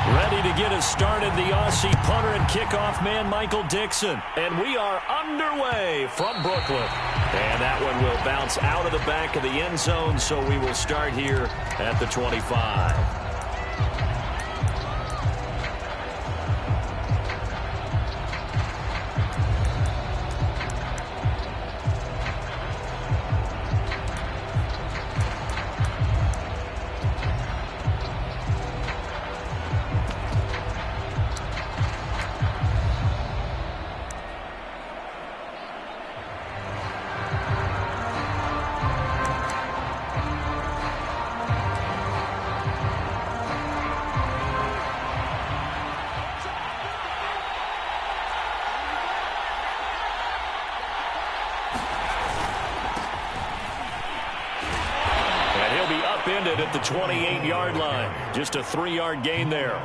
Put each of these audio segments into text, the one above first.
Ready to get us started, the Aussie punter and kickoff man, Michael Dixon. And we are underway from Brooklyn. And that one will bounce out of the back of the end zone, so we will start here at the 25. At the 28-yard line. Just a 3-yard gain there.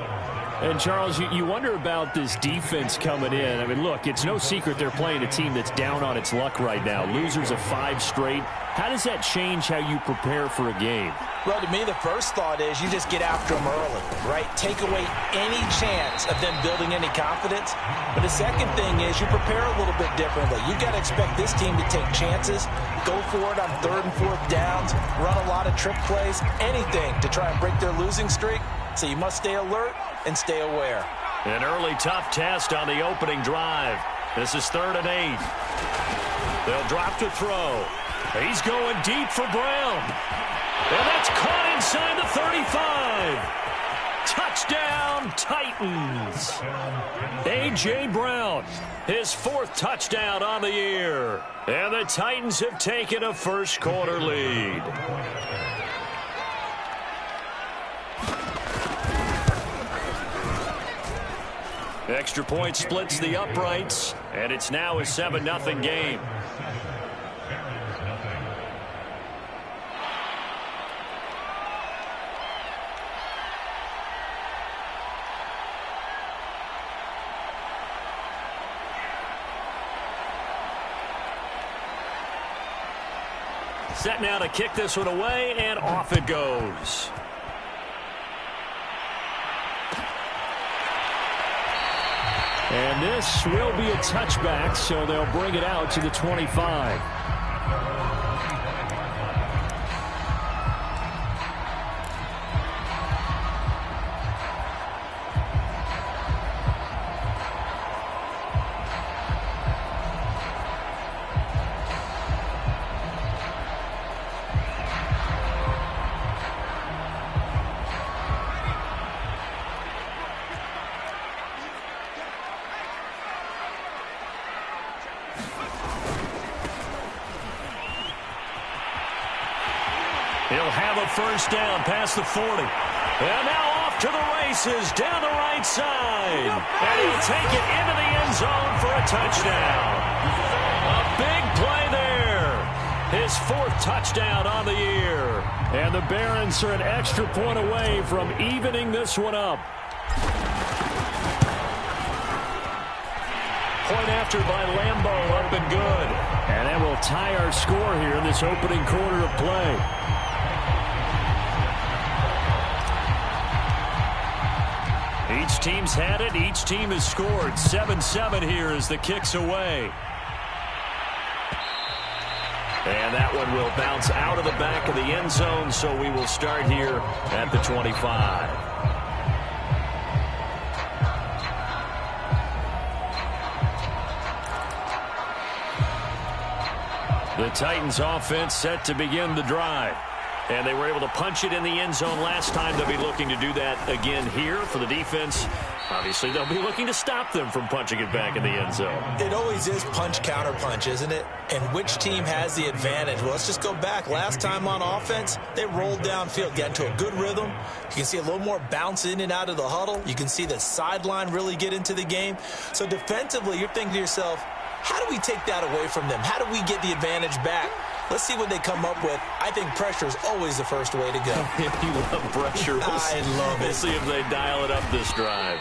And, Charles, you wonder about this defense coming in. I mean, look, it's no secret they're playing a team that's down on its luck right now. Losers of 5 straight. How does that change how you prepare for a game? Well, to me, the first thought is you just get after them early, right? Take away any chance of them building any confidence. But the second thing is you prepare a little bit differently. You've got to expect this team to take chances, go for it on 3rd and 4th downs, run a lot of trick plays, anything to try and break their losing streak. So you must stay alert and stay aware. An early tough test on the opening drive. This is 3rd and 8. They'll drop to throw. He's going deep for Brown. And that's caught inside the 35. Touchdown, Titans. A.J. Brown, his 4th touchdown on the year. And the Titans have taken a first-quarter lead. Extra point splits the uprights, and it's now a 7-0 game. Set now to kick this one away, and off it goes. And this will be a touchback, so they'll bring it out to the 25. He'll have a first down past the 40. And now off to the races down the right side. And he'll take it into the end zone for a touchdown. A big play there. His 4th touchdown on the year. And the Barons are an extra point away from evening this one up. Point after by Lambo, up and good. And that will tie our score here in this opening quarter of play. Each team's had it. Each team has scored. 7-7 here as the kick's away. And that one will bounce out of the back of the end zone, so we will start here at the 25. The Titans offense set to begin the drive. And they were able to punch it in the end zone last time. They'll be looking to do that again here for the defense. Obviously, they'll be looking to stop them from punching it back in the end zone. It always is punch-counter-punch, isn't it? And which team has the advantage? Well, let's just go back. Last time on offense, they rolled downfield, got into a good rhythm. You can see a little more bounce in and out of the huddle. You can see the sideline really get into the game. So defensively, you're thinking to yourself, how do we take that away from them? How do we get the advantage back? Let's see what they come up with. I think pressure is always the first way to go. You love pressure. I love it. We'll see if they dial it up this drive.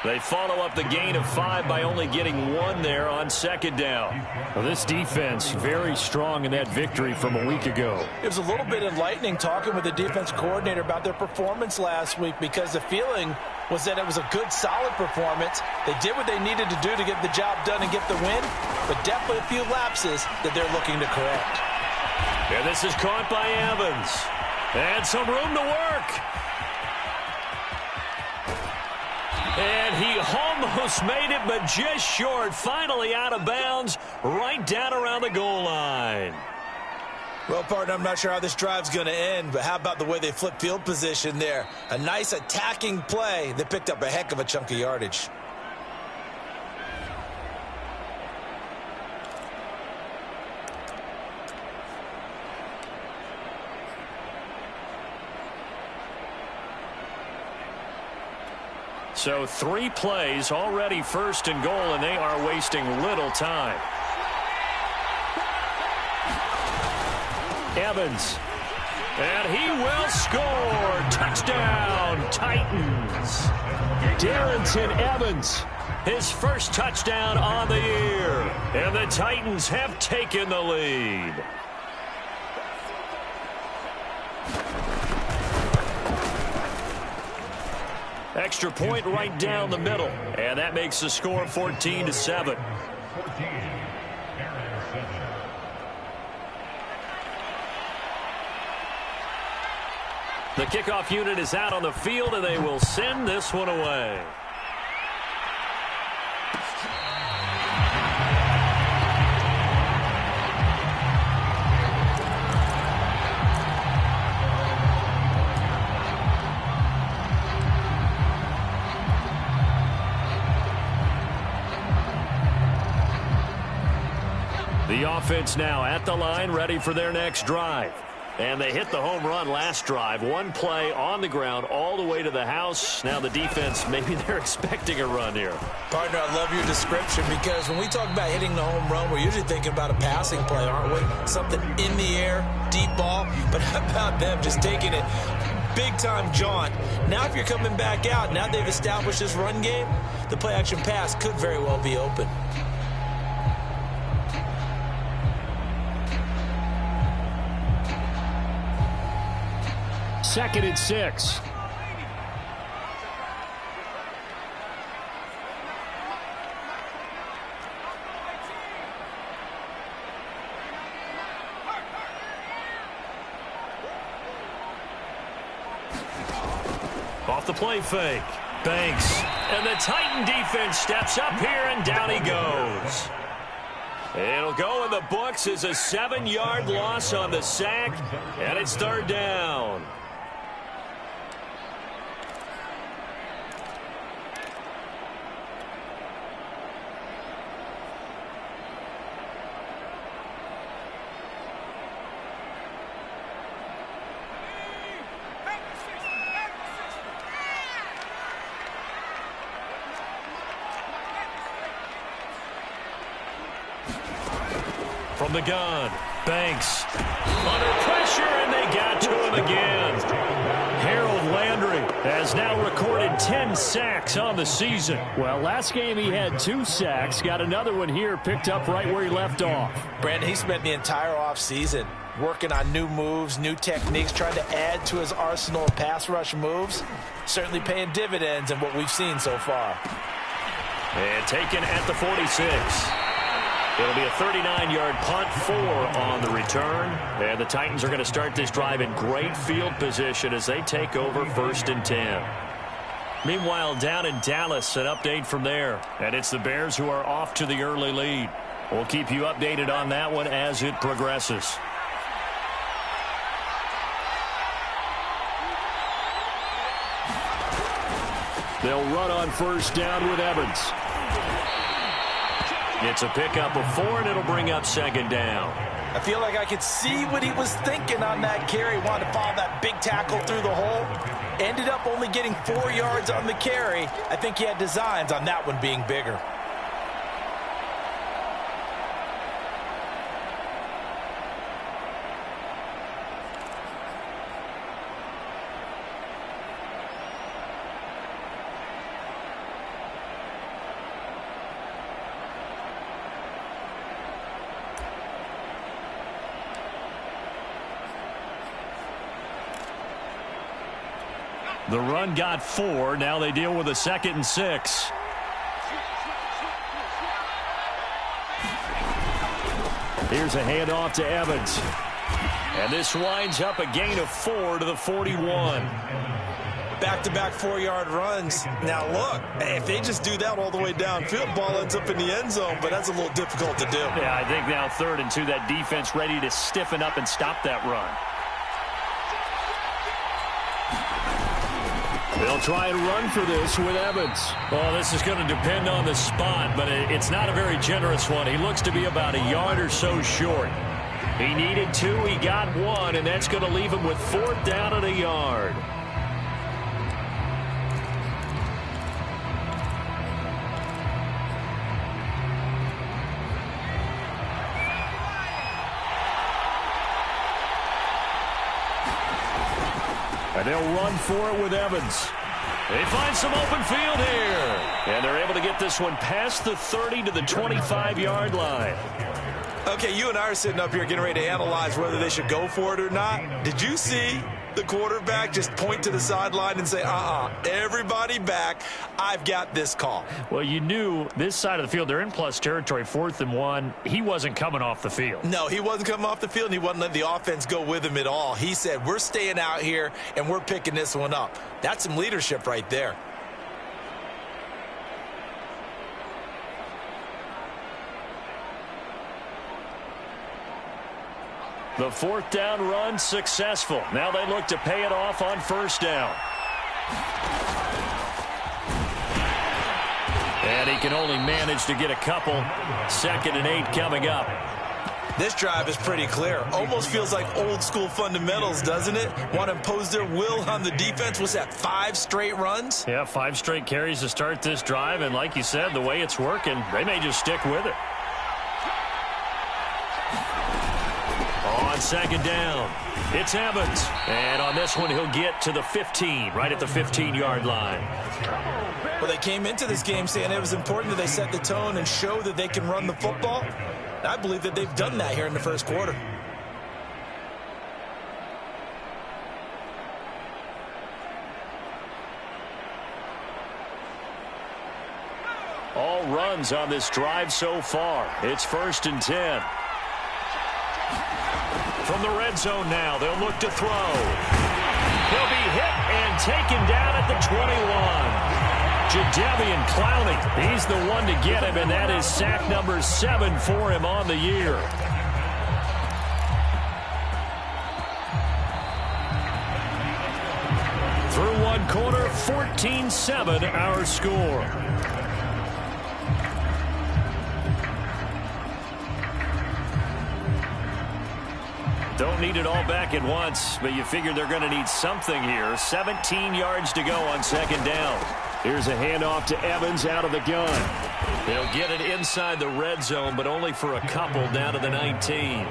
They follow up the gain of 5 by only getting 1 there on second down. Well, this defense very strong in that victory from a week ago. It was a little bit enlightening talking with the defense coordinator about their performance last week, because the feeling was that it was a good, solid performance. They did what they needed to do to get the job done and get the win, but definitely a few lapses that they're looking to correct. And this is caught by Evans. And some room to work. And he almost made it, but just short. Finally out of bounds, right down around the goal line. Well, partner, I'm not sure how this drive's going to end, but how about the way they flip field position there? A nice attacking play that picked up a heck of a chunk of yardage. So 3 plays, already first and goal, and they are wasting little time. Evans. And he will score. Touchdown, Titans. Darrington Evans, his first touchdown on the year. And the Titans have taken the lead. Extra point right down the middle. And that makes the score 14-7. The kickoff unit is out on the field, and they will send this one away. The offense now at the line, ready for their next drive. And they hit the home run last drive. 1 play on the ground all the way to the house. Now the defense, maybe they're expecting a run here. Partner, I love your description, because when we talk about hitting the home run, we're usually thinking about a passing play, aren't we? Something in the air, deep ball. But how about them just taking it big-time jaunt? Now if you're coming back out, now they've established this run game, the play-action pass could very well be open. Second and 6. Off the play fake. Banks. And the Titan defense steps up here, and down he goes. It'll go in the books as a 7-yard loss on the sack, and it's third down. From the gun, Banks under pressure, and they got to him again. Harold Landry has now recorded 10 sacks on the season. Well, last game he had 2 sacks. Got another one here, picked up right where he left off. Brandon, he spent the entire offseason working on new moves, new techniques, trying to add to his arsenal of pass rush moves. Certainly paying dividends in what we've seen so far. And taken at the 46. It'll be a 39-yard punt, 4 on the return. And the Titans are going to start this drive in great field position as they take over 1st and 10. Meanwhile, down in Dallas, an update from there. And it's the Bears who are off to the early lead. We'll keep you updated on that one as it progresses. They'll run on first down with Evans. It's a pickup of 4, and it'll bring up second down. I feel like I could see what he was thinking on that carry. Wanted to follow that big tackle through the hole. Ended up only getting 4 yards on the carry. I think he had designs on that one being bigger. The run got 4. Now they deal with a 2nd and 6. Here's a handoff to Evans. And this winds up a gain of 4 to the 41. Back-to-back 4-yard runs. Now, look, if they just do that all the way downfield, ball ends up in the end zone, but that's a little difficult to do. Yeah, I think now 3rd and 2, that defense ready to stiffen up and stop that run. They'll try and run for this with Evans. Well, this is going to depend on the spot, but it's not a very generous one. He looks to be about a yard or so short. He needed 2, he got 1, and that's going to leave him with 4th down and a yard. And they'll run for it with Evans. They find some open field here. And they're able to get this one past the 30 to the 25-yard line. Okay, you and I are sitting up here getting ready to analyze whether they should go for it or not. Did you see the quarterback just point to the sideline and say, everybody back, I've got this call? Well, you knew this side of the field, they're in plus territory, 4th and 1. He wasn't coming off the field. No, he wasn't coming off the field, and he wasn't letting the offense go with him at all. He said, we're staying out here, and we're picking this one up. That's some leadership right there. The 4th down run successful. Now they look to pay it off on 1st down. And he can only manage to get a couple. 2nd and 8 coming up. This drive is pretty clear. Almost feels like old school fundamentals, doesn't it? Want to impose their will on the defense. Was that 5 straight runs? Yeah, 5 straight carries to start this drive. And like you said, the way it's working, they may just stick with it. On 2nd down, it's Evans. And on this one, he'll get to the 15, right at the 15-yard line. Well, they came into this game saying it was important that they set the tone and show that they can run the football. And I believe that they've done that here in the 1st quarter. All runs on this drive so far. It's 1st and 10. From the red zone now, they'll look to throw. He'll be hit and taken down at the 21. Jadeveon Clowney, he's the one to get him, and that is sack number 7 for him on the year. Through 1 quarter, 14-7 our score. Don't need it all back at once, but you figure they're going to need something here. 17 yards to go on 2nd down. Here's a handoff to Evans out of the gun. They'll get it inside the red zone, but only for a couple down to the 19.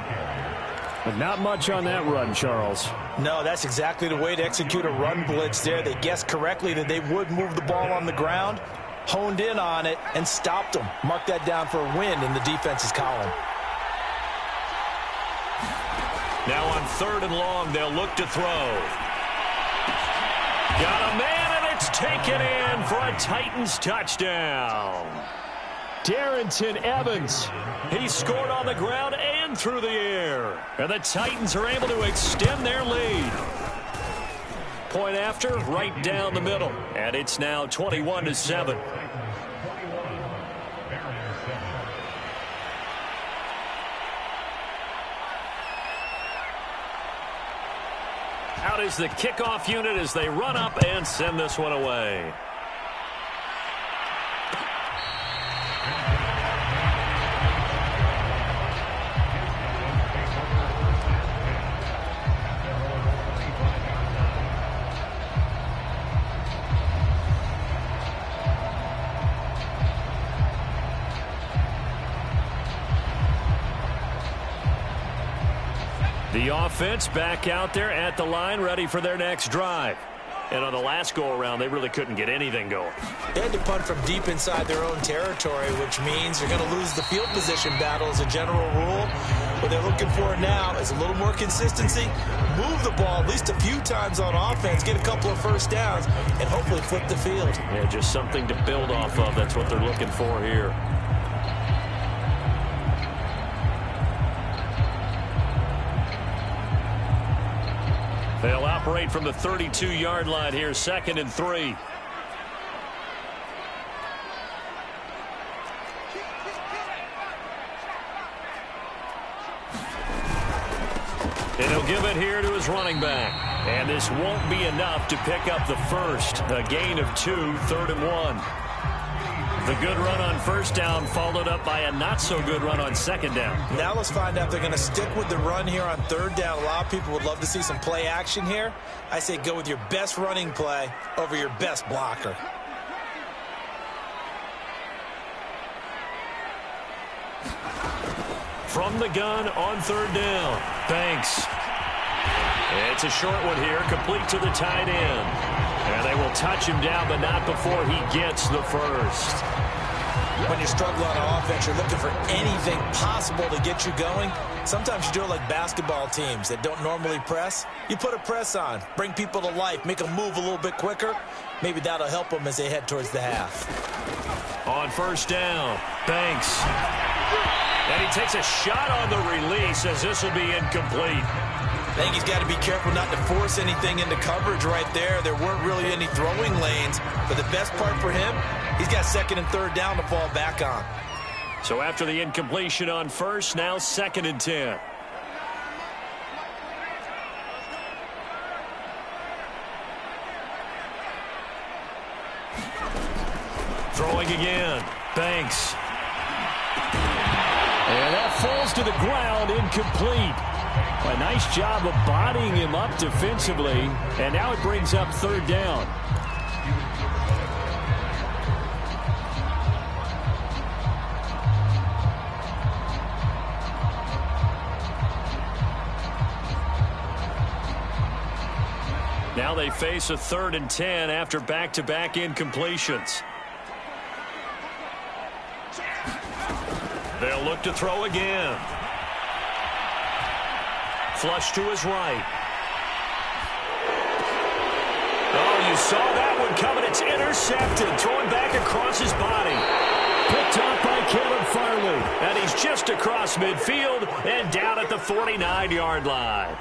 But not much on that run, Charles. No, that's exactly the way to execute a run blitz there. They guessed correctly that they would move the ball on the ground, honed in on it, and stopped them. Mark that down for a win in the defense's column. Now on 3rd and long, they'll look to throw. Got a man, and it's taken in for a Titans touchdown. Darrington Evans. He scored on the ground and through the air. And the Titans are able to extend their lead. Point after, right down the middle. And it's now 21-7. Out is the kickoff unit as they run up and send this one away. The offense back out there at the line, ready for their next drive. And on the last go-around, they really couldn't get anything going. They had to punt from deep inside their own territory, which means you're going to lose the field position battle as a general rule. What they're looking for now is a little more consistency, move the ball at least a few times on offense, get a couple of first downs, and hopefully flip the field. Yeah, just something to build off of. That's what they're looking for here. They'll operate from the 32-yard line here, 2nd and 3. And he'll give it here to his running back. And this won't be enough to pick up the first. A gain of 2, 3rd and 1. The good run on first down followed up by a not-so-good run on second down. Now let's find out if they're going to stick with the run here on 3rd down. A lot of people would love to see some play action here. I say go with your best running play over your best blocker. From the gun on 3rd down, Banks. It's a short one here, complete to the tight end. And they will touch him down, but not before he gets the first. When you struggle on offense, you're looking for anything possible to get you going. Sometimes you do it like basketball teams that don't normally press. You put a press on, bring people to life, make them move a little bit quicker. Maybe that'll help them as they head towards the half. On 1st down, Banks. And he takes a shot on the release as this will be incomplete. I think he's got to be careful not to force anything into coverage right there. There weren't really any throwing lanes. But the best part for him, he's got 2nd and 3rd down to fall back on. So after the incompletion on 1st, now 2nd and 10. Throwing again. Banks. And that falls to the ground, incomplete. A nice job of bodying him up defensively, and now it brings up 3rd down. Now they face a 3rd and 10 after back-to-back incompletions. They'll look to throw again. Flush to his right. Oh, you saw that one coming. It's intercepted. Throwing back across his body. Picked up by Caleb Farley. And he's just across midfield and down at the 49-yard line.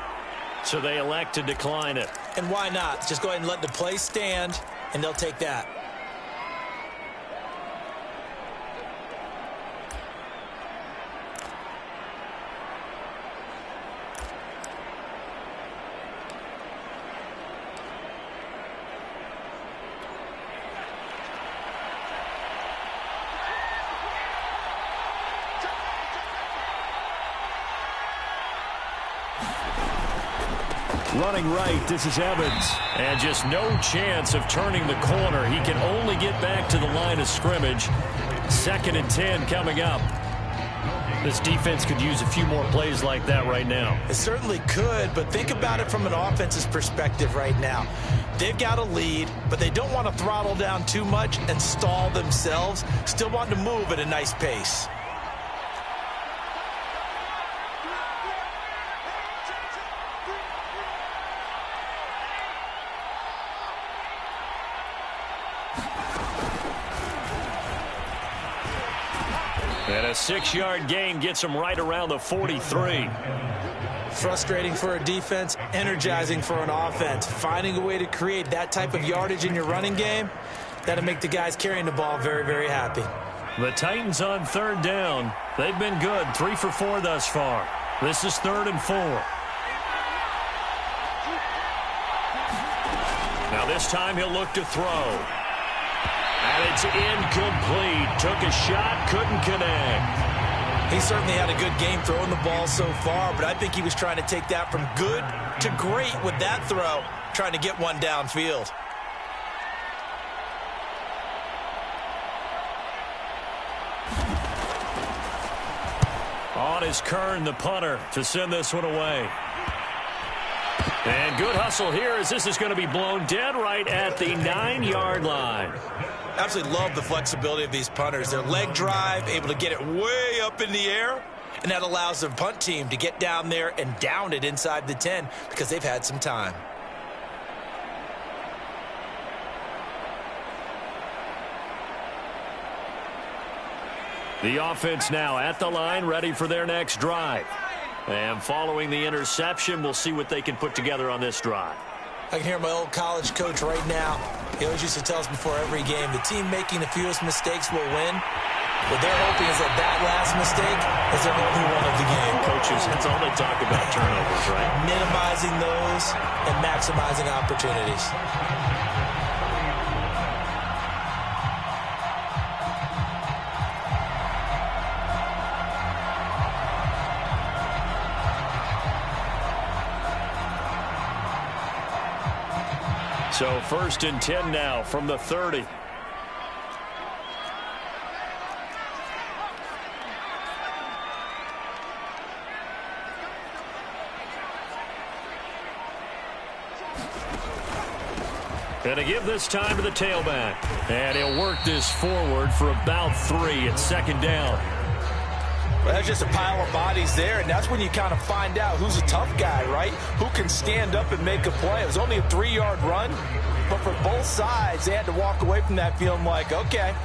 So they elect to decline it. And why not? Just go ahead and let the play stand, and they'll take that. Running right, this is Evans. And just no chance of turning the corner. He can only get back to the line of scrimmage. 2nd and 10 coming up. This defense could use a few more plays like that right now. It certainly could, but think about it from an offense's perspective right now. They've got a lead, but they don't want to throttle down too much and stall themselves. Still want to move at a nice pace. And a 6-yard gain gets him right around the 43. Frustrating for a defense, energizing for an offense. Finding a way to create that type of yardage in your running game, that'll make the guys carrying the ball very, very happy. The Titans on 3rd down. They've been good, 3 for 4 thus far. This is 3rd and 4. Now this time he'll look to throw. And it's incomplete. Took a shot, couldn't connect. He certainly had a good game throwing the ball so far, but I think he was trying to take that from good to great with that throw, trying to get one downfield. On is Kern, the punter, to send this one away. And good hustle here as this is going to be blown dead right at the 9-yard line. Absolutely love the flexibility of these punters. Their leg drive, able to get it way up in the air, and that allows their punt team to get down there and down it inside the 10 because they've had some time. The offense now at the line, ready for their next drive. And following the interception, we'll see what they can put together on this drive. I can hear my old college coach right now. He always used to tell us before every game, the team making the fewest mistakes will win. What they're hoping is that last mistake is their only one of the game. Coaches, that's all they talk about, turnovers, right? Minimizing those and maximizing opportunities. So 1st and 10 now from the 30. Going to give this time to the tailback. And he'll work this forward for about 3 at 2nd down. Well, that's just a pile of bodies there, and that's when you kind of find out who's a tough guy, right? Who can stand up and make a play. It was only a 3-yard run, but for both sides, they had to walk away from that feeling like, okay,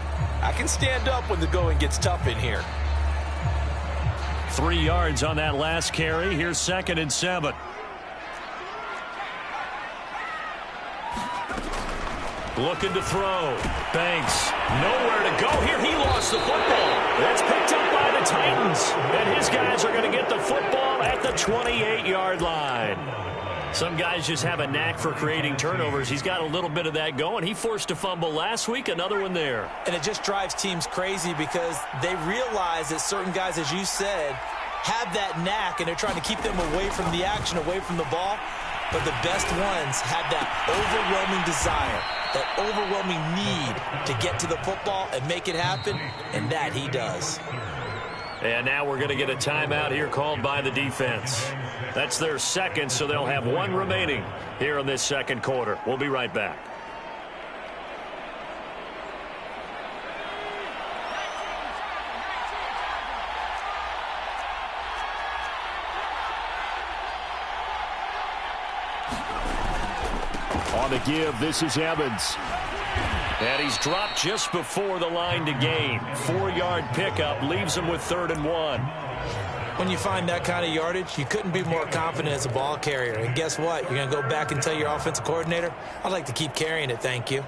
I can stand up when the going gets tough in here. 3 yards on that last carry. Here's 2nd and 7. Looking to throw. Banks, nowhere to go here. He lost the football. That's picked up by the Titans. And his guys are going to get the football at the 28-yard line. Some guys just have a knack for creating turnovers. He's got a little bit of that going. He forced a fumble last week, another one there. And it just drives teams crazy because they realize that certain guys, as you said, have that knack, and they're trying to keep them away from the action, away from the ball. But the best ones have that overwhelming desire, that overwhelming need to get to the football and make it happen, and that he does. And now we're going to get a timeout here called by the defense. That's their 2nd, so they'll have 1 remaining here in this 2nd quarter. We'll be right back. On the give, this is Evans. And he's dropped just before the line to gain. 4-yard pickup leaves him with 3rd and 1. When you find that kind of yardage, you couldn't be more confident as a ball carrier. And guess what? You're going to go back and tell your offensive coordinator, I'd like to keep carrying it, thank you.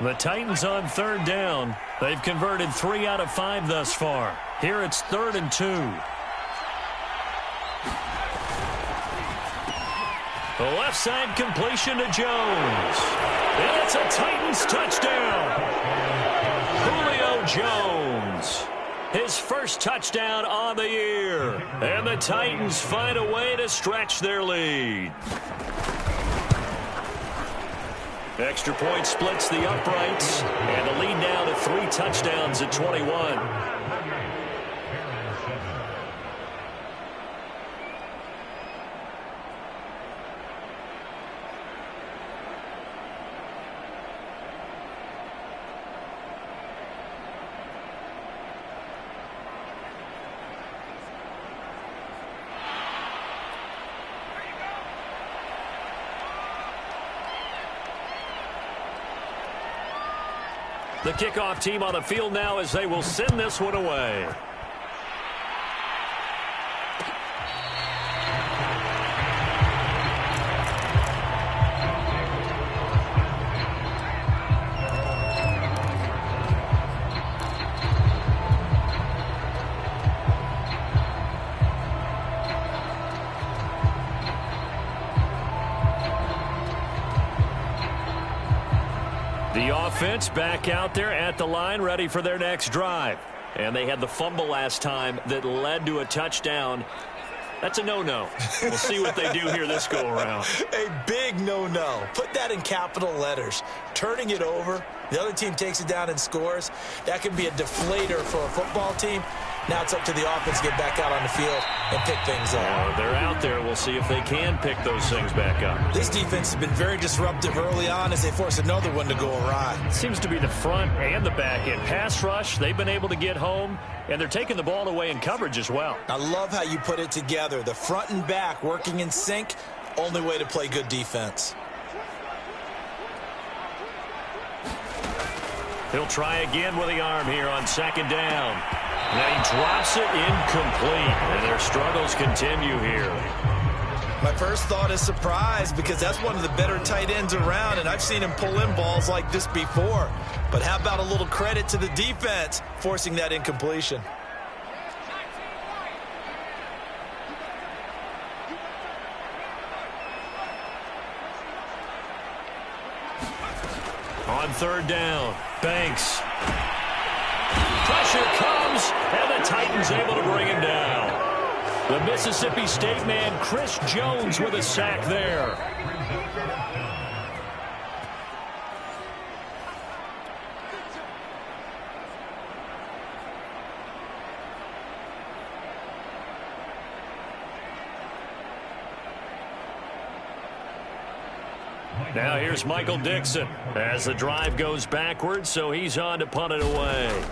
The Titans on 3rd down. They've converted 3 out of 5 thus far. Here it's 3rd and 2. The left side completion to Jones. And it's a Titans touchdown. Julio Jones. His first touchdown on the year. And the Titans find a way to stretch their lead. Extra point splits the uprights. And the lead now to 3 touchdowns at 21. The kickoff team on the field now as they will send this one away. The offense back out there at the line, ready for their next drive. And they had the fumble last time that led to a touchdown. That's a no-no. We'll see what they do here this go-around. A big no-no. Put that in capital letters. Turning it over The other team takes it down and scores. That can be a deflator for a football team. Now it's up to the offense to get back out on the field and pick things up. They're out there. We'll see if they can pick those things back up. This defense has been very disruptive early on as they force another one to go awry. Seems to be the front and the back end. Pass rush, they've been able to get home, and they're taking the ball away in coverage as well. I love how you put it together. The front and back working in sync, only way to play good defense. He'll try again with the arm here on second down. Now he drops it incomplete, and their struggles continue here. My first thought is surprise because that's one of the better tight ends around, and I've seen him pull in balls like this before. But how about a little credit to the defense forcing that incompletion? On third down, Banks. Pressure comes, and the Titans able to bring him down. The Mississippi State man, Chris Jones, with a sack there. Now here's Michael Dixon as the drive goes backwards, so he's on to punt it away.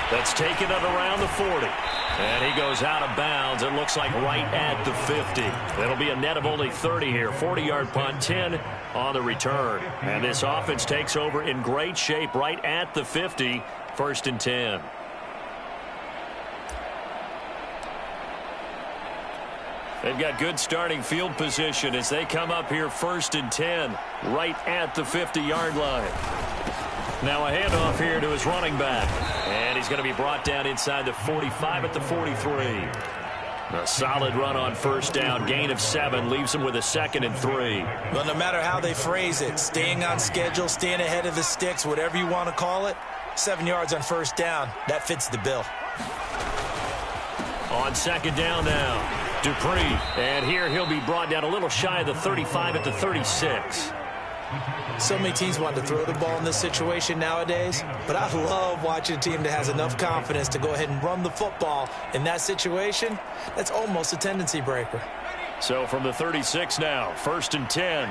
That's taken up around the 40. And he goes out of bounds. It looks like right at the 50. It'll be a net of only 30 here. 40-yard punt, 10 on the return. And this offense takes over in great shape right at the 50. First and 10. They've got good starting field position as they come up here first and 10 right at the 50-yard line. Now a handoff here to his running back. And he's going to be brought down inside the 45 at the 43. A solid run on first down. Gain of 7 leaves him with a 2nd and 3. Well, no matter how they phrase it, staying on schedule, staying ahead of the sticks, whatever you want to call it, 7 yards on first down, that fits the bill. On second down now, Dupree. And here he'll be brought down a little shy of the 35 at the 36. So many teams want to throw the ball in this situation nowadays, but I love watching a team that has enough confidence to go ahead and run the football in that situation. That's almost a tendency breaker. So from the 36 now, first and 10.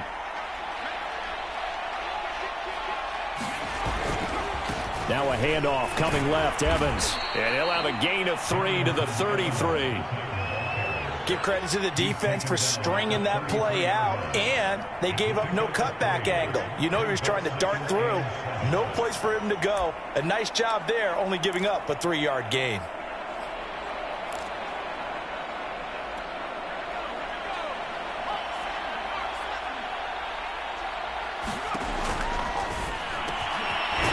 Now a handoff coming left, Evans. And he'll have a gain of 3 to the 33. Give credit to the defense for stringing that play out, and they gave up no cutback angle. You know he was trying to dart through. No place for him to go. A nice job there, only giving up a 3-yard gain.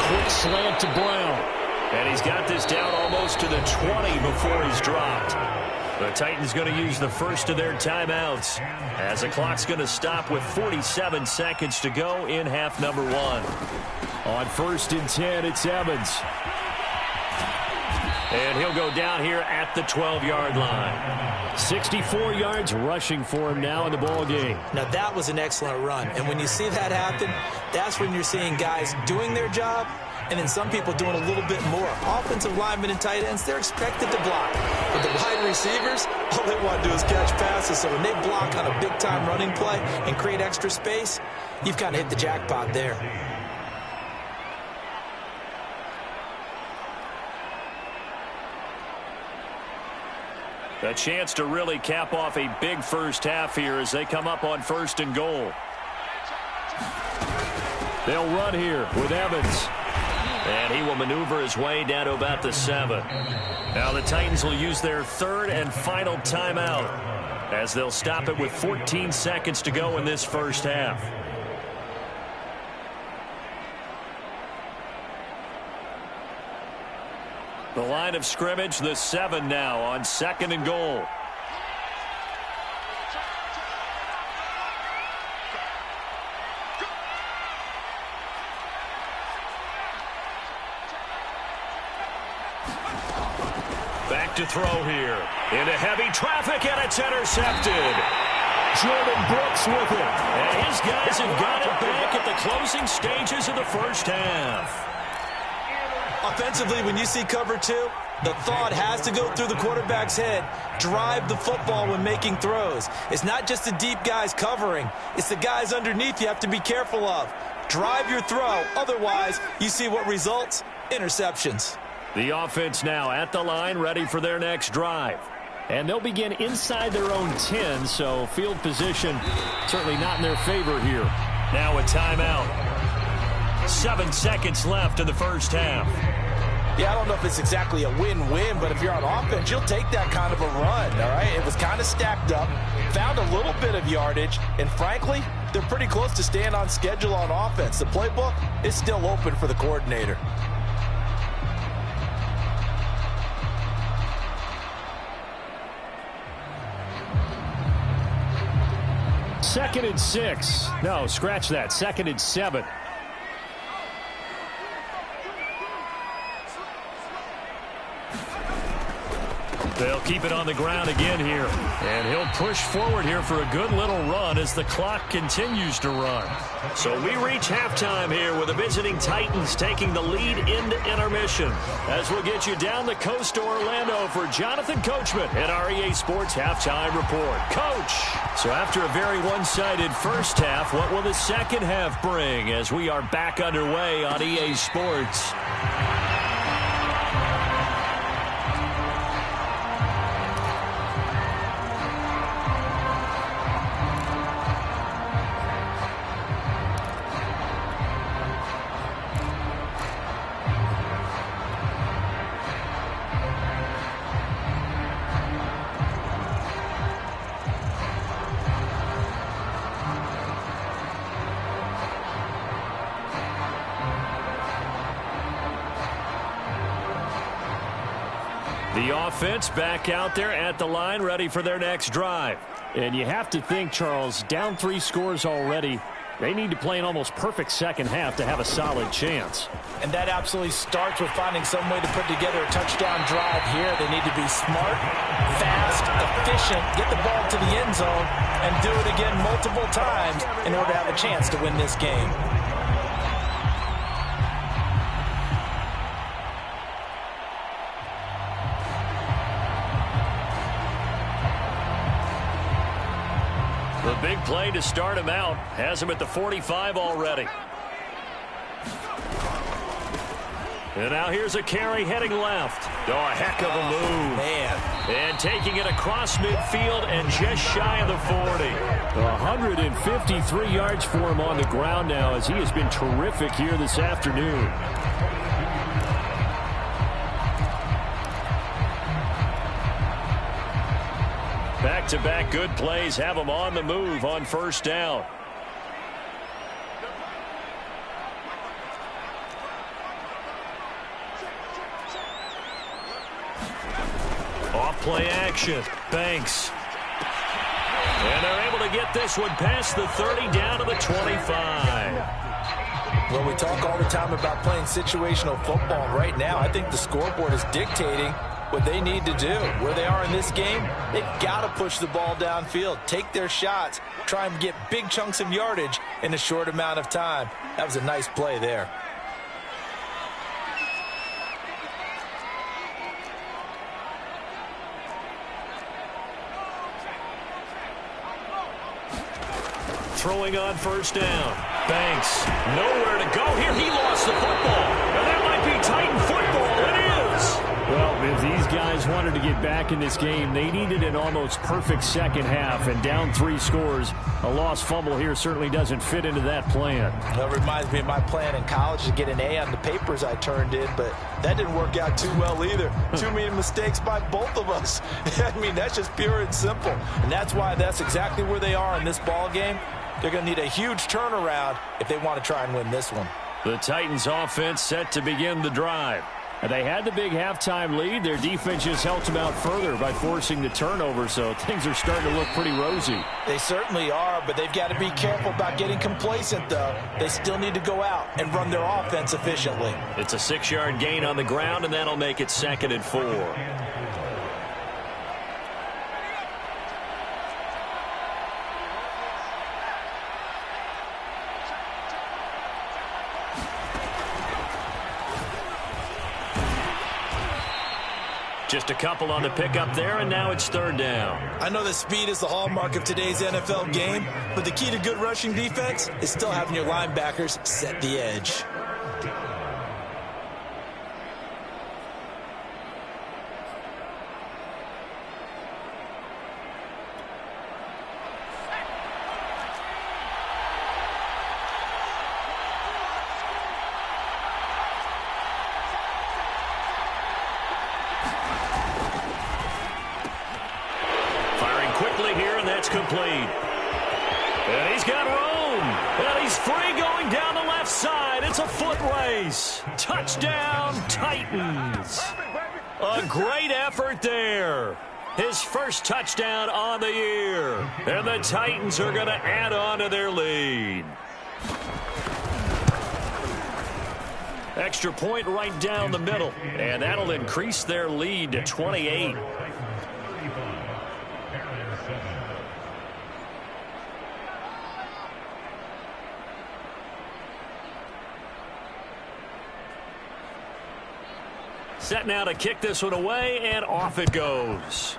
Quick slant to Brown. And he's got this down almost to the 20 before he's dropped. The Titans going to use the first of their timeouts as the clock's going to stop with 47 seconds to go in half number 1. On first and 10, it's Evans. And he'll go down here at the 12-yard line. 64 yards rushing for him now in the ball game. Now that was an excellent run, and when you see that happen, that's when you're seeing guys doing their job and then some people doing a little bit more. Offensive linemen and tight ends, they're expected to block. But the wide receivers, all they want to do is catch passes. So when they block on a big-time running play and create extra space, you've kind of hit the jackpot there. A chance to really cap off a big first half here as they come up on first and goal. They'll run here with Evans. And he will maneuver his way down to about the 7. Now the Titans will use their third and final timeout as they'll stop it with 14 seconds to go in this first half. The line of scrimmage, the 7 now on 2nd and goal. Back to throw here. Into heavy traffic, and it's intercepted. Jordan Brooks with it. And his guys have got it back at the closing stages of the first half. Offensively, when you see cover two, the thought has to go through the quarterback's head. Drive the football when making throws. It's not just the deep guys covering. It's the guys underneath you have to be careful of. Drive your throw. Otherwise, you see what results? Interceptions. The offense now at the line, ready for their next drive. And they'll begin inside their own 10, so field position certainly not in their favor here. Now a timeout. 7 seconds left in the first half. Yeah, I don't know if it's exactly a win-win, but if you're on offense, you'll take that kind of a run, all right? It was kind of stacked up, found a little bit of yardage, and frankly, they're pretty close to staying on schedule on offense. The playbook is still open for the coordinator. Second and 6. No, scratch that. Second and 7. They'll keep it on the ground again here. And he'll push forward here for a good little run as the clock continues to run. So we reach halftime here with the visiting Titans taking the lead into intermission. As we'll get you down the coast to Orlando for Jonathan Coachman at our EA Sports Halftime Report. Coach! So after a very one-sided first half, what will the second half bring as we are back underway on EA Sports? The offense back out there at the line, ready for their next drive. And you have to think, Charles, down 3 scores already. They need to play an almost perfect second half to have a solid chance. And that absolutely starts with finding some way to put together a touchdown drive here. They need to be smart, fast, efficient, get the ball to the end zone, and do it again multiple times in order to have a chance to win this game. The big play to start him out has him at the 45 already. And now here's a carry heading left. Oh, a heck of a move. Man. And taking it across midfield and just shy of the 40. 153 yards for him on the ground now as he has been terrific here this afternoon. Back-to-back good plays have him on the move on first down. Off play action. Banks. And they're able to get this one past the 30 down to the 25. Well, we talk all the time about playing situational football. Right now, I think the scoreboard is dictating what they need to do. Where they are in this game, they've got to push the ball downfield, take their shots, try and get big chunks of yardage in a short amount of time. That was a nice play there. Throwing on first down. Banks, nowhere to go here. He lost the football. And that might be Titan football. It is. Well, if these guys wanted to get back in this game, they needed an almost perfect second half. And down 3 scores, a lost fumble here certainly doesn't fit into that plan. That reminds me of my plan in college to get an A on the papers I turned in, but that didn't work out too well either. Too many mistakes by both of us. I mean, that's just pure and simple. And that's why that's exactly where they are in this ball game. They're going to need a huge turnaround if they want to try and win this one. The Titans offense set to begin the drive. And they had the big halftime lead. Their defense just helped them out further by forcing the turnover, so things are starting to look pretty rosy. They certainly are, but they've got to be careful about getting complacent, though. They still need to go out and run their offense efficiently. It's a 6-yard gain on the ground, and that'll make it 2nd and 4. Just a couple on the pickup there, and now it's third down. I know that speed is the hallmark of today's NFL game, but the key to good rushing defense is still having your linebackers set the edge. Complete. And he's got room. And he's free going down the left side. It's a foot race. Touchdown, Titans. A great effort there. His first touchdown on the year. And the Titans are going to add on to their lead. Extra point right down the middle. And that'll increase their lead to 28. Set now to kick this one away, and off it goes.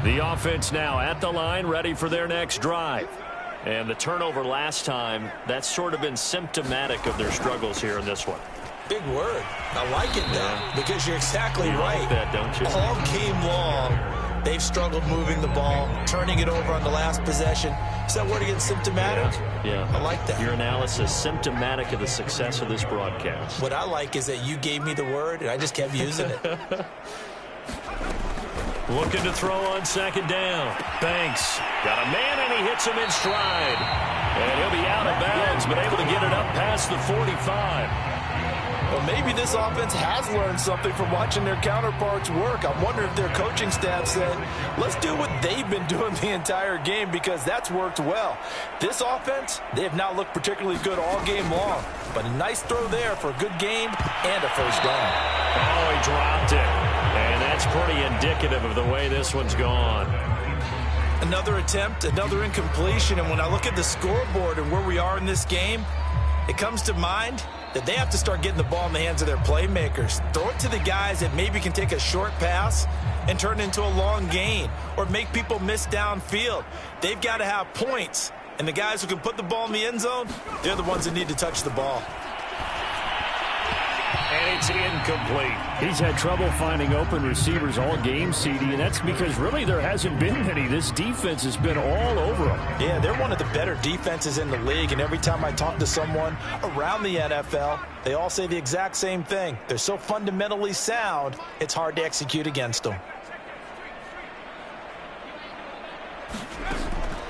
The offense now at the line, ready for their next drive. And the turnover last time, that's sort of been symptomatic of their struggles here in this one. Big word. I like it, though, because you're exactly right. Like that, don't you? All game long, they've struggled moving the ball, turning it over on the last possession. Is that word again, symptomatic? Yeah. I like that. Your analysis, symptomatic of the success of this broadcast. What I like is that you gave me the word, and I just kept using it. Looking to throw on second down. Banks got a man, and he hits him in stride. And he'll be out of bounds, but able to get it up past the 45. Well, maybe this offense has learned something from watching their counterparts work. I wonder if their coaching staff said, let's do what they've been doing the entire game, because that's worked well. This offense, they have not looked particularly good all game long. But a nice throw there for a good game and a first down. Oh, he dropped it. And that's pretty indicative of the way this one's gone. Another attempt, another incompletion. And when I look at the scoreboard and where we are in this game, it comes to mind that they have to start getting the ball in the hands of their playmakers. Throw it to the guys that maybe can take a short pass and turn it into a long gain or make people miss downfield. They've got to have points. And the guys who can put the ball in the end zone, they're the ones that need to touch the ball. And it's incomplete. He's had trouble finding open receivers all game, CD, and that's because really there hasn't been many. This defense has been all over them. Yeah, they're one of the better defenses in the league, and every time I talk to someone around the NFL, they all say the exact same thing. They're so fundamentally sound, it's hard to execute against them.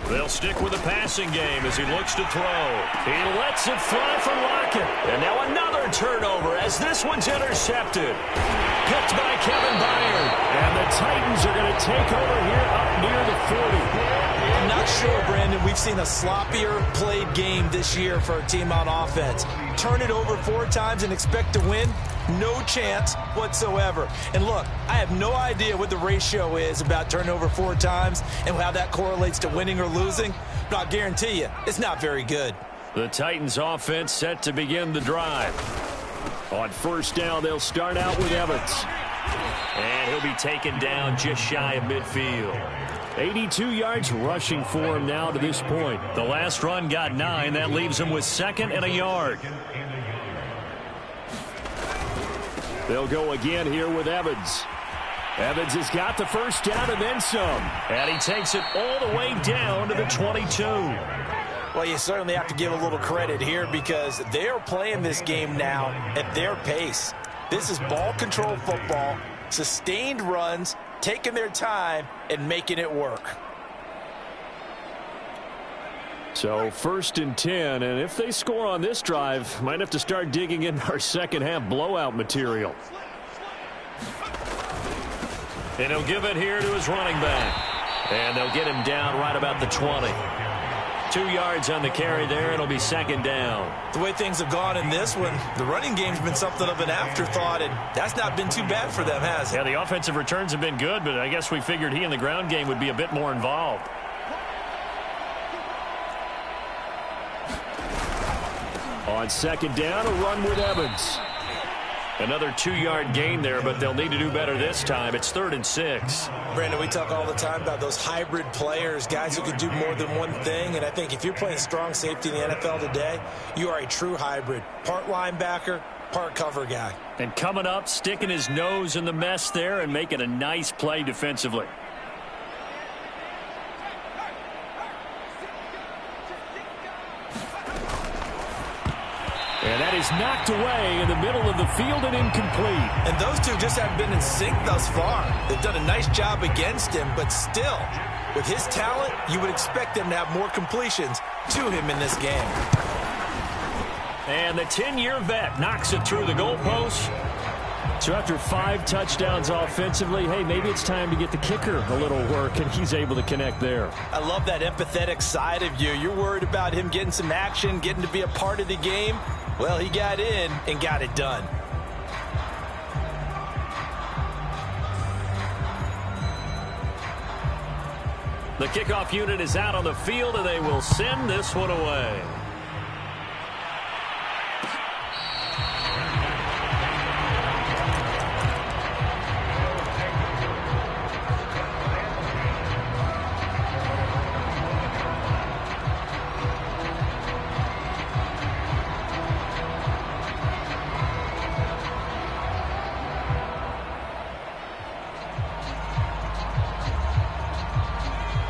They'll stick with the passing game as he looks to throw. He lets it fly for Lockett. And now another turnover as this one's intercepted. Picked by Kevin Byard. And the Titans are going to take over here up near the 40. I'm not sure, Brandon. We've seen a sloppier played game this year for a team on offense. Turn it over 4 times and expect to win? No chance whatsoever. And look, I have no idea what the ratio is about turnover 4 times and how that correlates to winning or losing, but I'll guarantee you, it's not very good. The Titans offense set to begin the drive. On first down, they'll start out with Evans. And he'll be taken down just shy of midfield. 82 yards rushing for him now to this point. The last run got 9. That leaves him with 2nd and a yard. They'll go again here with Evans. Evans has got the first down and then some. And he takes it all the way down to the 22. Well, you certainly have to give a little credit here because they are playing this game now at their pace. This is ball control football, sustained runs, taking their time and making it work. So 1st and 10, and if they score on this drive, might have to start digging in our second half blowout material. And he'll give it here to his running back. And they'll get him down right about the 20. 2 yards on the carry there. It'll be second down. The way things have gone in this one, the running game's been something of an afterthought, and that's not been too bad for them, has it? Yeah, the offensive returns have been good, but I guess we figured he in the ground game would be a bit more involved. On second down, a run with Evans. Another 2-yard gain there, but they'll need to do better this time. It's 3rd and 6. Brandon, we talk all the time about those hybrid players, guys who can do more than one thing. And I think if you're playing strong safety in the NFL today, you are a true hybrid. Part linebacker, part cover guy. And coming up, sticking his nose in the mess there and making a nice play defensively. And that is knocked away in the middle of the field and incomplete. And those two just haven't been in sync thus far. They've done a nice job against him, but still, with his talent, you would expect them to have more completions to him in this game. And the 10-year vet knocks it through the goalpost. So after 5 touchdowns offensively, hey, maybe it's time to get the kicker a little work, and he's able to connect there. I love that empathetic side of you. You're worried about him getting some action, getting to be a part of the game. Well, he got in and got it done. The kickoff unit is out on the field, and they will send this one away.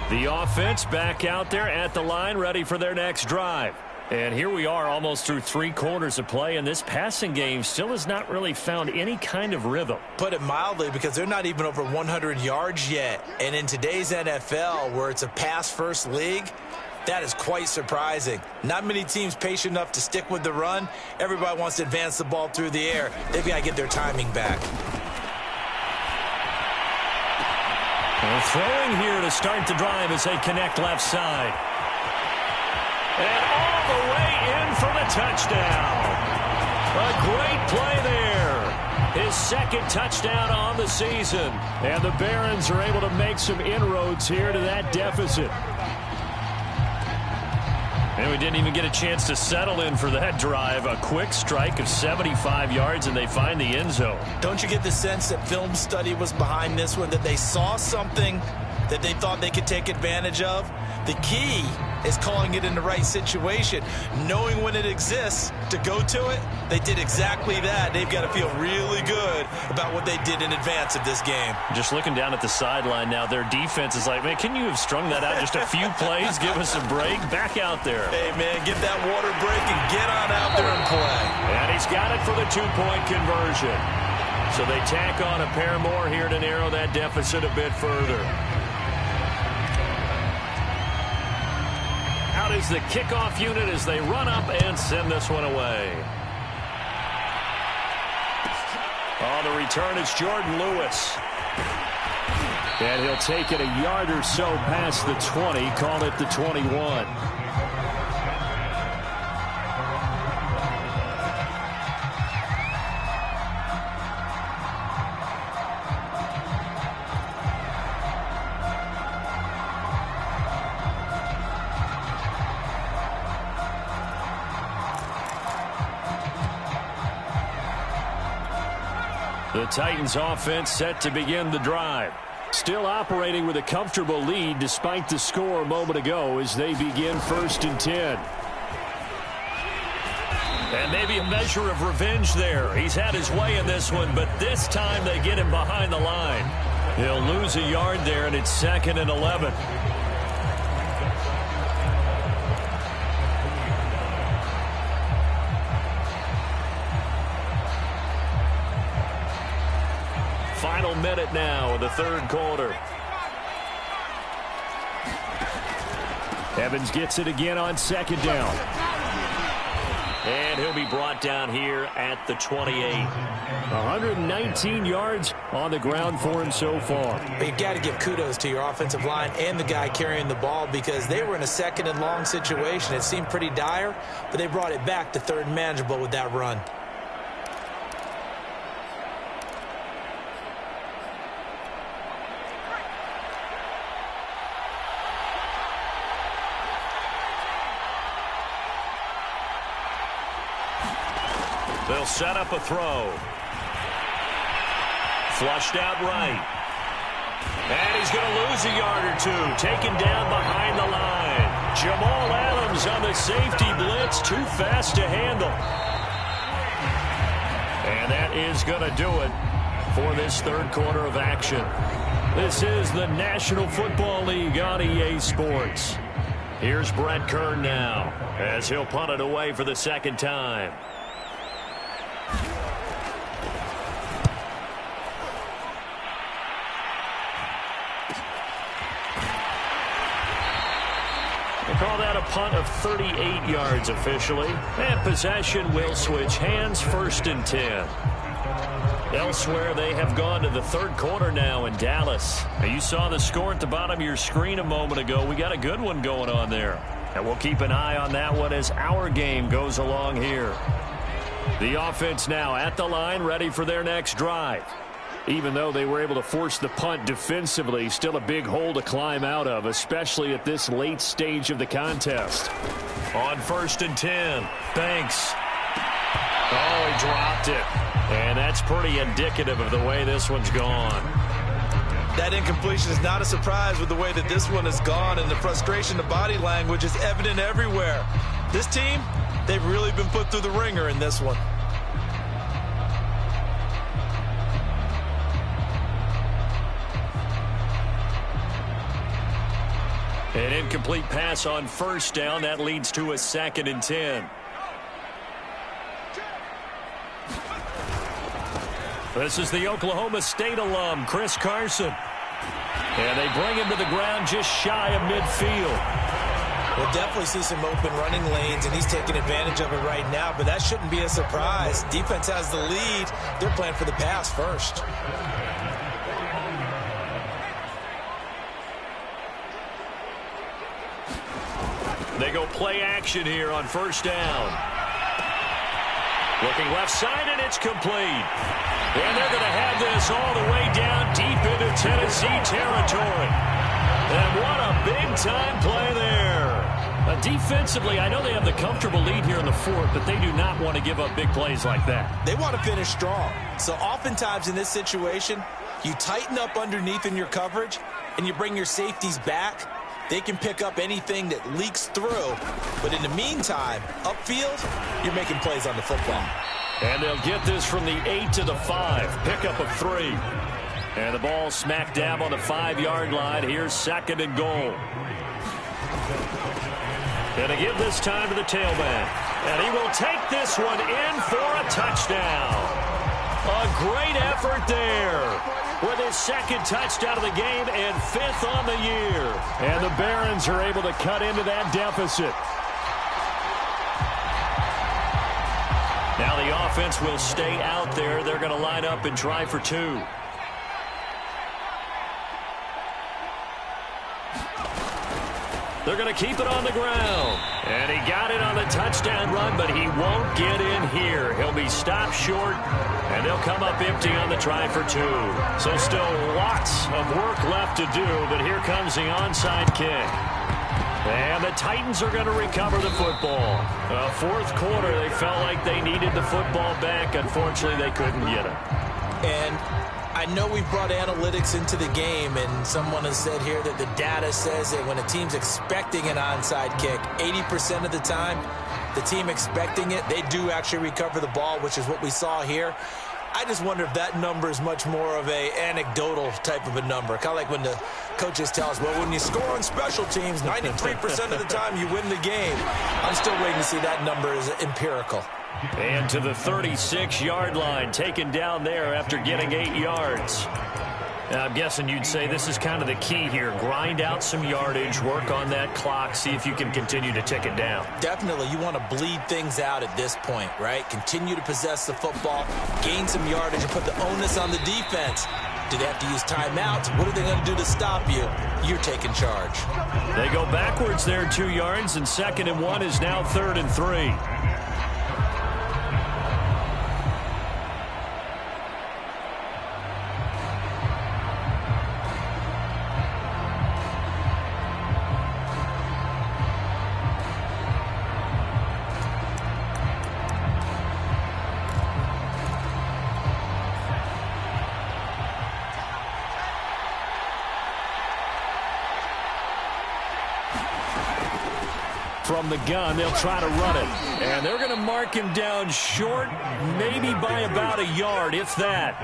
The offense back out there at the line, ready for their next drive. And here we are almost through 3 quarters of play, and this passing game still has not really found any kind of rhythm. Put it mildly, because they're not even over 100 yards yet. And in today's NFL, where it's a pass-first league, that is quite surprising. Not many teams patient enough to stick with the run. Everybody wants to advance the ball through the air. They've got to get their timing back. Well, throwing here to start the drive as they connect left side. And all the way in for the touchdown. A great play there. His second touchdown on the season. And the Barons are able to make some inroads here to that deficit. And we didn't even get a chance to settle in for that drive. A quick strike of 75 yards, and they find the end zone. Don't you get the sense that film study was behind this one, that they saw something that they thought they could take advantage of? The key is calling it in the right situation, knowing when it exists to go to it. They did exactly that. They've got to feel really good about what they did in advance of this game. Just looking down at the sideline now, their defense is like, man, can you have strung that out just a few plays? Give us a break. Back out there. Hey, man, get that water break and get on out there and play. And he's got it for the 2-point conversion. So they tack on a pair more here to narrow that deficit a bit further. Out is the kickoff unit as they run up and send this one away. On the return, it's Jordan Lewis. And he'll take it a yard or so past the 20, call it the 21. The Titans offense set to begin the drive. Still operating with a comfortable lead despite the score a moment ago as they begin 1st and 10. And maybe a measure of revenge there. He's had his way in this one, but this time they get him behind the line. He'll lose a yard there, and it's 2nd and 11. Final minute now of the 3rd quarter. Evans gets it again on 2nd down. And he'll be brought down here at the 28. 119 yards on the ground for him so far. You got to give kudos to your offensive line and the guy carrying the ball because they were in a second and long situation. It seemed pretty dire, but they brought it back to third and manageable with that run. They'll set up a throw. Flushed out right. And he's going to lose a yard or two. Taken down behind the line. Jamal Adams on the safety blitz. Too fast to handle. And that is going to do it for this third quarter of action. This is the National Football League on EA Sports. Here's Brett Kern now as he'll punt it away for the second time. Call that a punt of 38 yards officially. And possession will switch hands, 1st and 10. Elsewhere, they have gone to the third quarter now in Dallas. Now, you saw the score at the bottom of your screen a moment ago. We got a good one going on there. And we'll keep an eye on that one as our game goes along here. The offense now at the line, ready for their next drive. Even though they were able to force the punt defensively, still a big hole to climb out of, especially at this late stage of the contest. On 1st and 10, Banks. Oh, he dropped it. And that's pretty indicative of the way this one's gone. That incompletion is not a surprise with the way that this one has gone, and the frustration, the body language is evident everywhere. This team, they've really been put through the ringer in this one. An incomplete pass on 1st down. That leads to a 2nd and 10. This is the Oklahoma State alum, Chris Carson. And they bring him to the ground just shy of midfield. We'll definitely see some open running lanes, and he's taking advantage of it right now, but that shouldn't be a surprise. Defense has the lead. They're playing for the pass first. They go play action here on 1st down. Looking left side, and it's complete. And they're going to have this all the way down deep into Tennessee territory. And what a big-time play there. Defensively, I know they have the comfortable lead here in the 4th, but they do not want to give up big plays like that. They want to finish strong. So oftentimes in this situation, you tighten up underneath in your coverage, and you bring your safeties back. They can pick up anything that leaks through. But in the meantime, upfield, you're making plays on the football. And they'll get this from the 8 to the 5. Pickup of 3. And the ball smack dab on the 5-yard line. Here's 2nd and goal. And to give this time to the tailback. And he will take this one in for a touchdown. A great effort there. With his 2nd touchdown of the game and 5th on the year. And the Barons are able to cut into that deficit. Now the offense will stay out there. They're going to line up and try for 2. They're going to keep it on the ground. And he got it on the touchdown run, but he won't get in here. He'll be stopped short, and they'll come up empty on the try for 2. So still lots of work left to do, but here comes the onside kick. And the Titans are going to recover the football. 4th quarter, they felt like they needed the football back. Unfortunately, they couldn't get it. And I know we brought analytics into the game, and someone has said here that the data says that when a team's expecting an onside kick, 80% of the time, the team expecting it, they do actually recover the ball, which is what we saw here. I just wonder if that number is much more of a anecdotal type of a number. Kind of like when the coaches tell us, well, when you score on special teams, 93% of the time you win the game. I'm still waiting to see that number is empirical. And to the 36-yard line, taken down there after getting 8 yards. I'm guessing you'd say this is kind of the key here. Grind out some yardage, work on that clock, see if you can continue to tick it down. Definitely, you want to bleed things out at this point, right? Continue to possess the football, gain some yardage, and put the onus on the defense. Do they have to use timeouts? What are they going to do to stop you? You're taking charge. They go backwards there 2 yards, and 2nd and 1 is now 3rd and 3. From the gun, they'll try to run it. And they're going to mark him down short, maybe by about a yard, if that.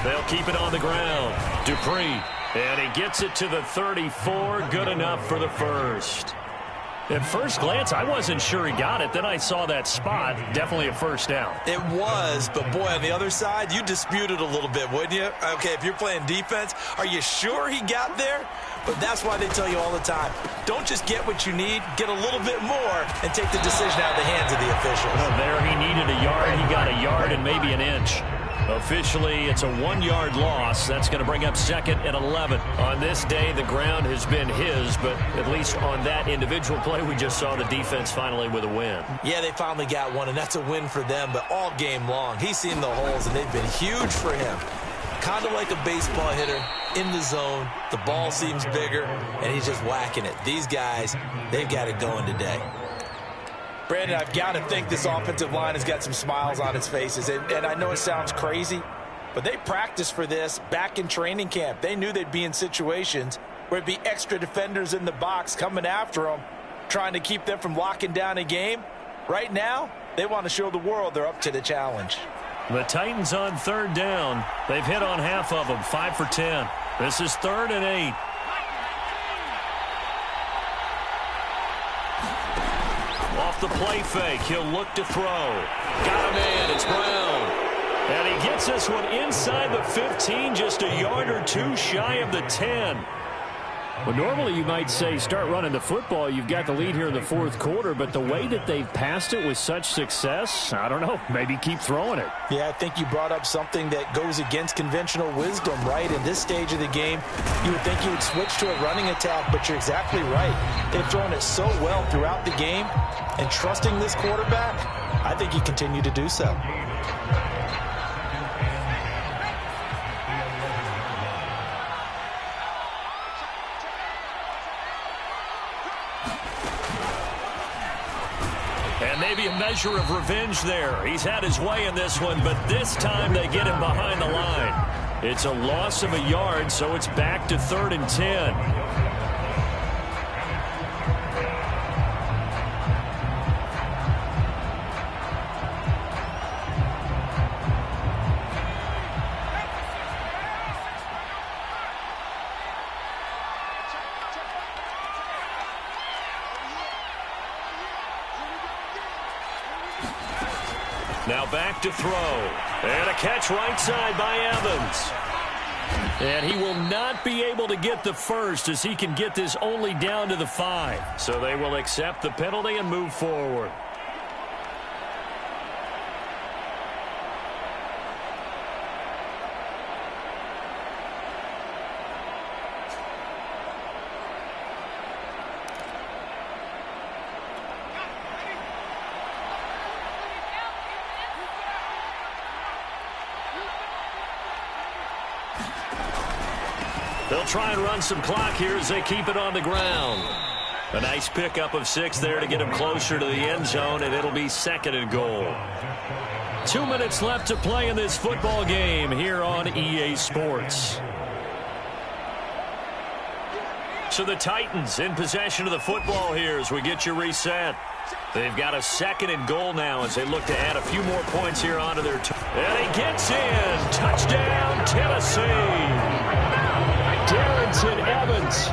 They'll keep it on the ground. Dupree. And he gets it to the 34. Good enough for the first. At first glance, I wasn't sure he got it. Then I saw that spot. Definitely a first down. It was, but boy, on the other side, you dispute it a little bit, wouldn't you? Okay, if you're playing defense, are you sure he got there? But that's why they tell you all the time, don't just get what you need, get a little bit more and take the decision out of the hands of the officials. Well, there he needed a yard. He got a yard and maybe an inch. Officially, it's a 1-yard loss. That's going to bring up 2nd and 11. On this day, the ground has been his, but at least on that individual play, we just saw the defense finally with a win. Yeah, they finally got one, and that's a win for them, but all game long, he's seen the holes, and they've been huge for him. Kind of like a baseball hitter in the zone. The ball seems bigger, and he's just whacking it. These guys, they've got it going today. Brandon, I've got to think this offensive line has got some smiles on its faces. And I know it sounds crazy, but they practiced for this back in training camp. They knew they'd be in situations where it'd be extra defenders in the box coming after them, trying to keep them from locking down a game. Right now, they want to show the world they're up to the challenge. The Titans on 3rd down. They've hit on half of them, 5 for 10. This is 3rd and 8. Off the play fake, he'll look to throw. Got a man, it's Brown. And he gets this one inside the 15, just a yard or 2 shy of the 10. Well, normally you might say start running the football. You've got the lead here in the 4th quarter, but the way that they've passed it with such success, I don't know, maybe keep throwing it. Yeah, I think you brought up something that goes against conventional wisdom, right? In this stage of the game, you would think you would switch to a running attack, but you're exactly right. They've thrown it so well throughout the game, and trusting this quarterback, I think you continue to do so. And maybe a measure of revenge there. He's had his way in this one, but this time they get him behind the line. It's a loss of a yard, so it's back to 3rd and 10. Now back to throw. And a catch right side by Evans. And he will not be able to get the first as he can get this only down to the 5. So they will accept the penalty and move forward. They'll try and run some clock here as they keep it on the ground. A nice pickup of 6 there to get him closer to the end zone, and it'll be 2nd and goal. 2 minutes left to play in this football game here on EA Sports. So the Titans in possession of the football here as we get you reset. They've got a 2nd and goal now as they look to add a few more points here onto their and he gets in. Touchdown, Tennessee. Darren Washington Evans.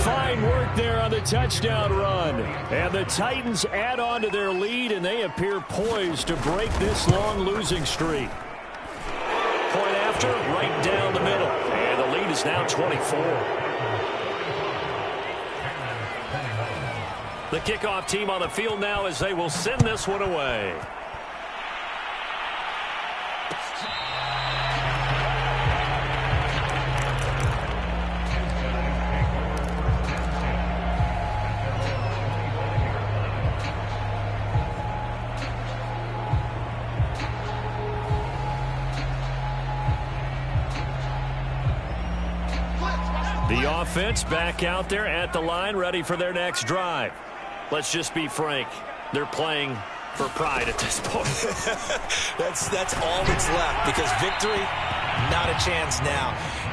Fine work there on the touchdown run. And the Titans add on to their lead, and they appear poised to break this long losing streak. Point after, right down the middle. And the lead is now 24. The kickoff team on the field now as they will send this one away. The offense back out there at the line, ready for their next drive. Let's just be frank. They're playing for pride at this point. That's all that's left, because victory, not a chance now.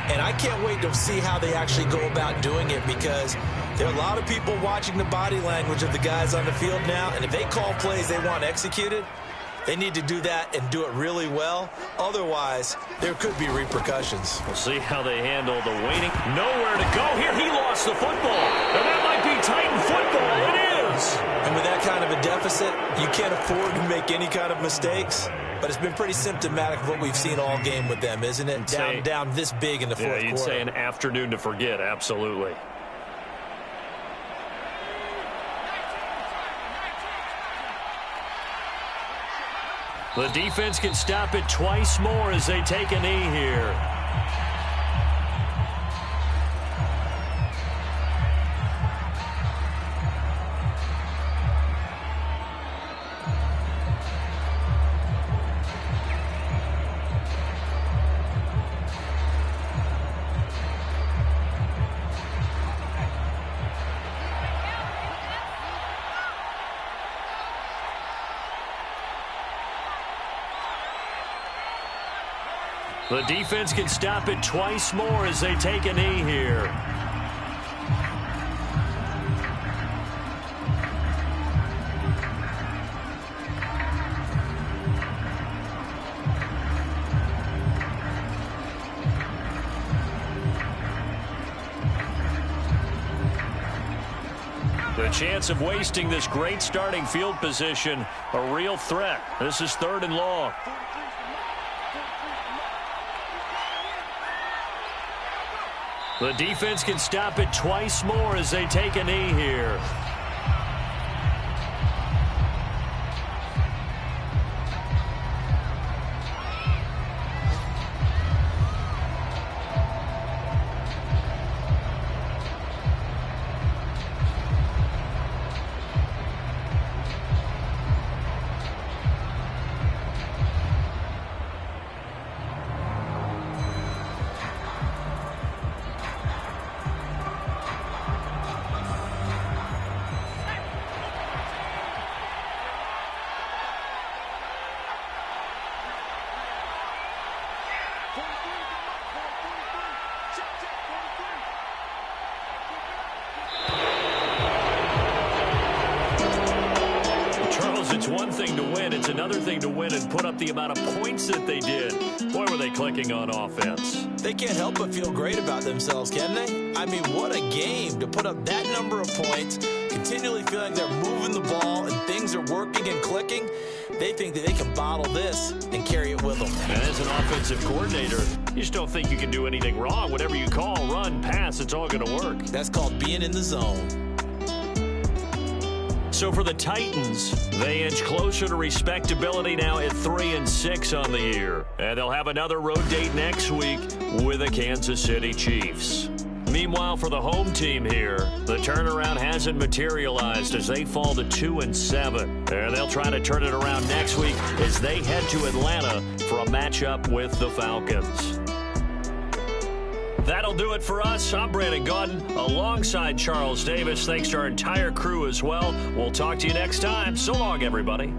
And I can't wait to see how they actually go about doing it, because there are a lot of people watching the body language of the guys on the field now, and if they call plays they want executed, they need to do that and do it really well. Otherwise, there could be repercussions. We'll see how they handle the waiting. Nowhere to go here. He lost the football. And that might be Titan football. It is. And with that kind of a deficit, you can't afford to make any kind of mistakes. But it's been pretty symptomatic of what we've seen all game with them, isn't it? Down this big in the fourth quarter. You'd say an afternoon to forget. Absolutely. The defense can stop it twice more as they take a knee here. The defense can stop it twice more as they take a knee here. The chance of wasting this great starting field position, a real threat. This is 3rd and long. The defense can stop it twice more as they take a knee here. It's one thing to win. It's another thing to win and put up the amount of points that they did. Boy, were they clicking on offense. They can't help but feel great about themselves, can they? I mean, what a game to put up that number of points, continually feeling they're moving the ball and things are working and clicking. They think that they can bottle this and carry it with them. And as an offensive coordinator, you just don't think you can do anything wrong. Whatever you call, run, pass, it's all going to work. That's called being in the zone. So for the Titans, they inch closer to respectability now at 3-6 on the year. And they'll have another road date next week with the Kansas City Chiefs. Meanwhile, for the home team here, the turnaround hasn't materialized as they fall to 2-7. And they'll try to turn it around next week as they head to Atlanta for a matchup with the Falcons. That'll do it for us. I'm Brandon Gaudin alongside Charles Davis. Thanks to our entire crew as well. We'll talk to you next time. So long, everybody.